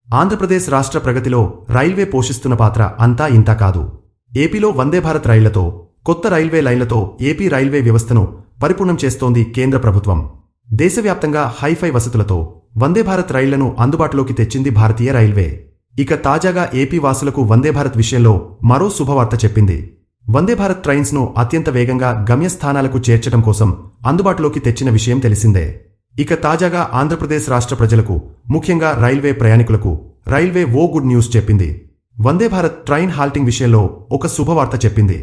ఆంధ్రప్రదేశ్ రాష్ట్ర ప్రగతిలో రైల్వే పోషిస్తున్న పాత్ర అంతా ఇంతా కాదు. ఏపీలో వందే భారత్ రైళ్లతో, కొత్త రైల్వే లైన్లతో ఏపీ రైల్వే వ్యవస్థను పరిపూర్ణం చేస్తోంది కేంద్ర ప్రభుత్వం. దేశవ్యాప్తంగా హైఫై వసతులతో వందే భారత్ రైళ్లను అందుబాటులోకి తెచ్చింది భారతీయ రైల్వే. ఇక తాజాగా ఏపీ వాసులకు వందే భారత్ విషయంలో మరో శుభవార్త చెప్పింది. వందే భారత్ ట్రైన్స్ ను అత్యంత వేగంగా గమ్యస్థానాలకు చేర్చడం కోసం అందుబాటులోకి తెచ్చిన విషయం తెలిసిందే. ఇక తాజాగా ఆంధ్రప్రదేశ్ రాష్ట్ర ప్రజలకు, ముఖ్యంగా రైల్వే ప్రయాణికులకు రైల్వే ఓ గుడ్ న్యూస్ చెప్పింది. వందే భారత్ ట్రైన్ హాల్టింగ్ విషయంలో ఒక శుభవార్త చెప్పింది.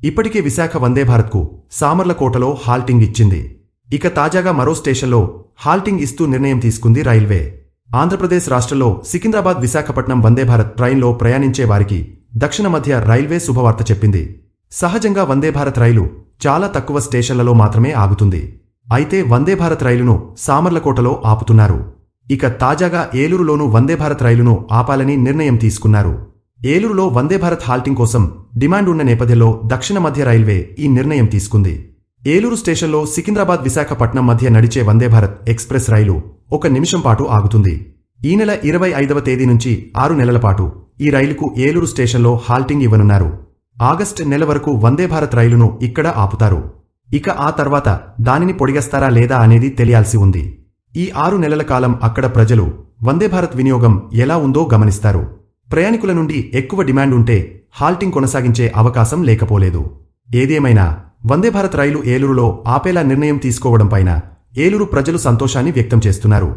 ఇప్పటికే విశాఖ వందే భారత్కు సామర్లకోటలో హాల్టింగ్ ఇచ్చింది. ఇక తాజాగా మరో స్టేషన్లో హాల్టింగ్ ఇస్తూ నిర్ణయం తీసుకుంది రైల్వే. ఆంధ్రప్రదేశ్ రాష్ట్రంలో సికింద్రాబాద్ విశాఖపట్నం వందే భారత్ ట్రైన్లో ప్రయాణించే వారికి దక్షిణ మధ్య రైల్వే శుభవార్త చెప్పింది. సహజంగా వందే భారత్ రైలు చాలా తక్కువ స్టేషన్లలో మాత్రమే ఆగుతుంది. అయితే వందే భారత్ రైలును సామర్లకోటలో ఆపుతున్నారు. ఇక తాజాగా ఏలూరులోనూ వందే భారత్ రైలును ఆపాలని నిర్ణయం తీసుకున్నారు. ఏలూరులో వందే భారత్ హాల్టింగ్ కోసం డిమాండ్ ఉన్న నేపథ్యంలో దక్షిణ మధ్య రైల్వే ఈ నిర్ణయం తీసుకుంది. ఏలూరు స్టేషన్లో సికింద్రాబాద్ విశాఖపట్నం మధ్య నడిచే వందే భారత్ ఎక్స్ప్రెస్ రైలు 1 నిమిషం పాటు ఆగుతుంది. ఈ నెల 25వ తేదీ నుంచి 6 నెలల పాటు ఈ రైలుకు ఏలూరు స్టేషన్లో హాల్టింగ్ ఇవ్వనున్నారు. ఆగస్టు నెల వరకు వందే భారత్ రైలును ఇక్కడ ఆపుతారు. ఇక ఆ తర్వాత దానిని పొడిగస్తారా లేదా అనేది తెలియాల్సి ఉంది. ఈ 6 నెలల కాలం అక్కడ ప్రజలు వందే భారత్ వినియోగం ఎలా ఉందో గమనిస్తారు. ప్రయాణికుల నుండి ఎక్కువ డిమాండ్ ఉంటే హాల్టింగ్ కొనసాగించే అవకాశం లేకపోలేదు. ఏదేమైనా వందే భారత్ రైలు ఏలూరులో ఆపేలా నిర్ణయం తీసుకోవడంపైన ఏలూరు ప్రజలు సంతోషాన్ని వ్యక్తం చేస్తున్నారు.